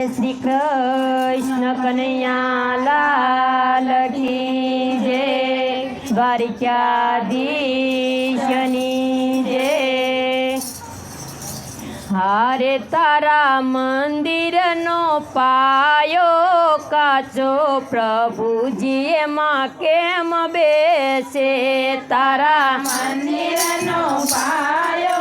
श्री कृष्ण कन्हैया लाल की जय। द्वारिकाधीशनी जय। हारे तारा मंदिर नो पायो काचो प्रभुजीए माँ केम बेसे। तारा मंदिर नो पायो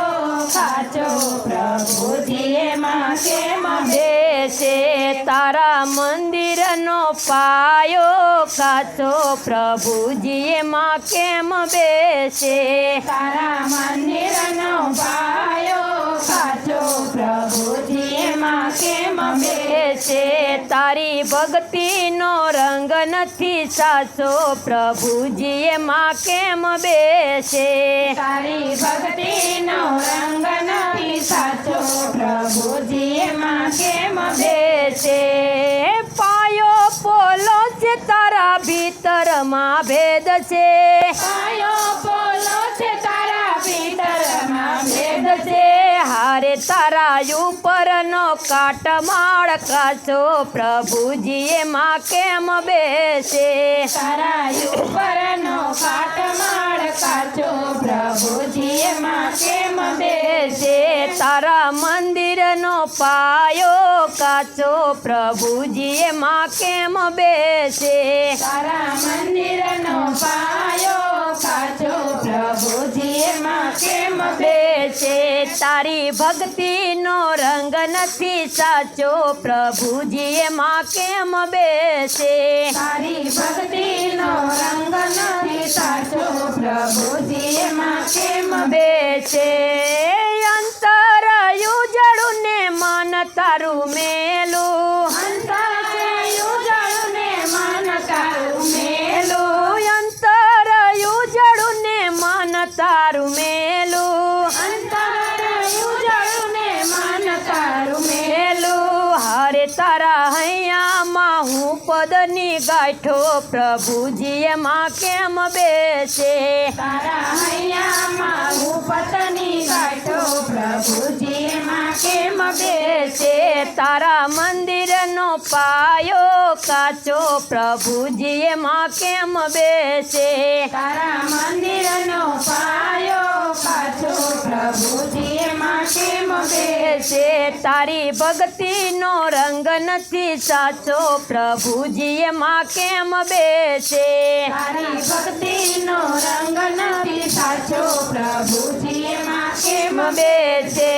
काचो प्रभुजीए माँ केम बेसे। तारा मंदिर नो पायो काचो प्रभुजीए माँ केम बेसे। तारा मंदिर नो पायो काचो प्रभुजीए माँ केम बेसे। तारी भक्ति नो रंग नथी साचो प्रभुजीए माँ केम बेसे। तारी भक्ति नो रंग नथी साचो प्रभुजीए माँ केम बेसे। पायो पोलो छे तारा भीतर माँ भेद छे। पायो पोलो छे तारा भीतर माँ भेद छे। हारे तारा ऊपर नो काट माड़ काचो प्रभुजीए माँ केम बेसे। तारा ऊपर नो काट माड़ काचो प्रभुजीए माँ केम बेसे। तारा मंदिर नो पायो काचो प्रभुजीए माँ केम बेसे। तारा मंदिर नो पायो काचो प्रभुजीए माँ केम बेसे। तारी भक्ति नो रंग नथी साचो प्रभुजीए माँ केम बेसे। तारी भक्ति नो रंग नथी साचो प्रभुजीए माँ केम बेसे। अंतर युजड़ू ने मन तारू मेलू। अंतर युजड़ू ने मन तारू मेलू। अंतर युजड़ू ने मन तारू मेलू। अंतर युजड़ू ने मन तारू मेलू। हरे तारा हैया माहू पदनी गाठो प्रभुजीए माँ केम बेसे। तारा हैया माहू पतनी गाठो प्रभुजीए माँ केम बेसे। तारा मंदिर नो पायो काचो प्रभुजीए माँ केम बेसे। तारा मंदिर नो पायो काचो प्रभुजीए माँ केम बेसे। तारी भक्ति नो रंग नथी साचो प्रभुजीए माँ केम बेसे। तारी भक्ति नो रंग नथी साचो प्रभुजीए माँ केम बेसे।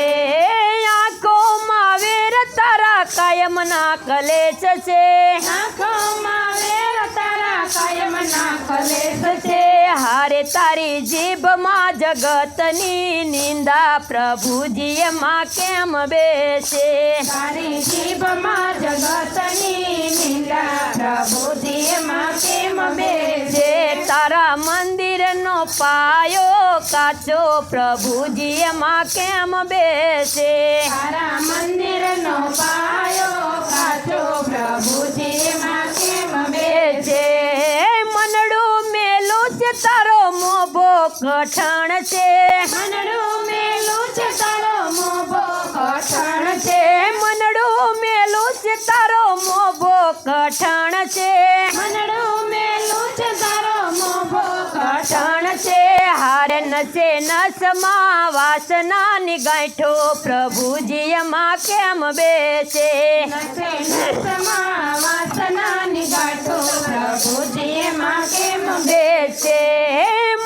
आँखो में वेर तारा कायम ना कलेश छे। आँखों में वेर तारा कायम ना कलेश छे। हारे तारी जीभ माँ जगतनी निंदा प्रभुजीए माँ केम बेसे। तारी जीभ माँ जगतनी निंदा प्रभुजीए माँ केम बेसे। तारा मंदिर नो पायो काचो प्रभुजीए माँ केम बेसे। तारा मंदिर नो पायो काचो प्रभुजीए माँ केम बेसे। मनडू मेलू छे तारो मोभो कठण छे। मनडू मेलू छे तारो मोभो कठण छे। मनडू मेलू छे तारो मोभो कठण छे। मनडू मेलू छे तारो मोभो कठण छे। हारे नसे नसमा वासना नि गांठो प्रभुजीए माँ केम बेसे। नसे नसमा वासना नि गांठो प्रभुजीए माँ केम बेसे।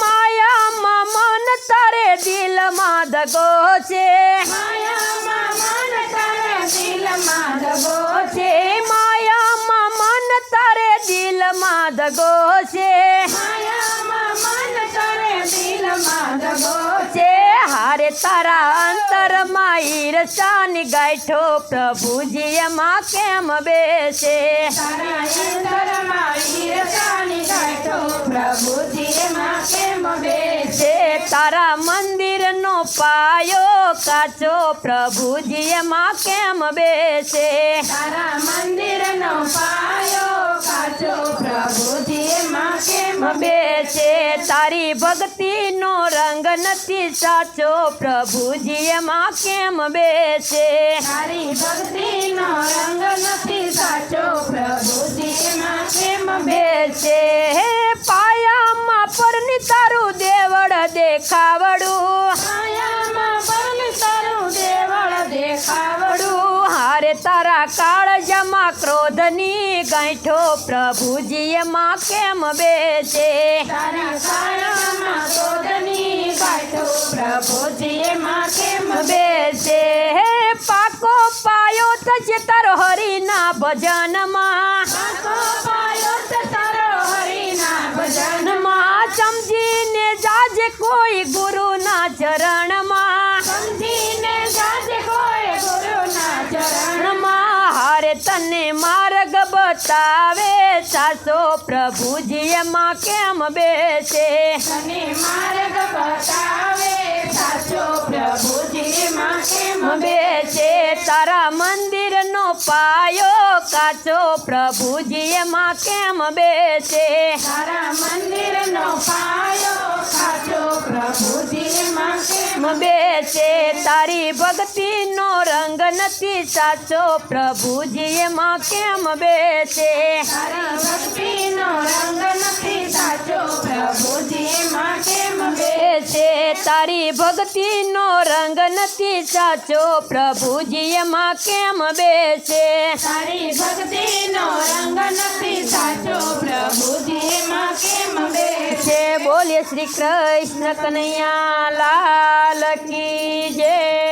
माया मा मन तारे दिल मा दगो छे। माया मा मन तारे दिल मा दगो छे। माया मा मन तारे दिल मा दगो छे। माया मा मन तारे दिल मा दगो छे। हारे तारा अंतर मा ईर्षा नि गांठो प्रभुजीए माँ केम बेसे। तारा अंतर मा ईर्षा नि गांठो प्रभुजीए माँ केम बेसे। तारा मंदिर नो पायो काचो प्रभुजीए माँ केम बेसे। तारा मंदिर नो पायो काचो प्रभुजीए माँ केम બેસે તારી ભક્તિનો રંગ નથી સાચો પ્રભુજી એમાં કેમ બેસે તારી ભક્તિનો રંગ નથી સાચો પ્રભુજી એમાં કેમ બેસે હે પાયામાં પરની તારું દેવળ દેખાવડું માયામાં પણ તારું દેવળ દેખાવડું હારે તારા કાળજામાં ક્રોધની ગાંઠો પ્રભુજી એમાં કેમ બેસે તારા કાળામાં ક્રોધની ગાંઠો પ્રભુજી એમાં કેમ બેસે હે પાકો પાયો થશે તારો હરિના ભજનમાં પાકો પાયો છે તારો હરિના ભજનમાં સમજીને જાજે કોઈ ગુરુના ચરણમાં સમજીને જાજે કોઈ ગુરુના ચરણમાં હારે તને માર્ગ બતાવે સાસો પ્રભુજી એમાં કેમ બેસે તને માર્ગ બતાવે સાચો પ્રભુજી એમાં કેમ બેસે તારા મંદિરનો પાયો કાચો પ્રભુજી એમાં કેમ બેસે તારા મંદિરનો પાયો સાચો પ્રભુજી એમાં કેમ બેસે તારી ભક્તિનો રંગ નથી સાચો પ્રભુજી એમાં કેમ બેસે તારી ભક્તિનો રંગ નથી સાચો પ્રભુજી એમાં કેમ બેસે તારી ભક્તિનો રંગ નથી સાચો પ્રભુજી એમાં કેમ બેસે તારી ભક્તિનો રંગ નથી સાચો પ્રભુજી એમાં કેમ છે બોલીએ શ્રી કૃષ્ણ કનૈયા લાલ કી જય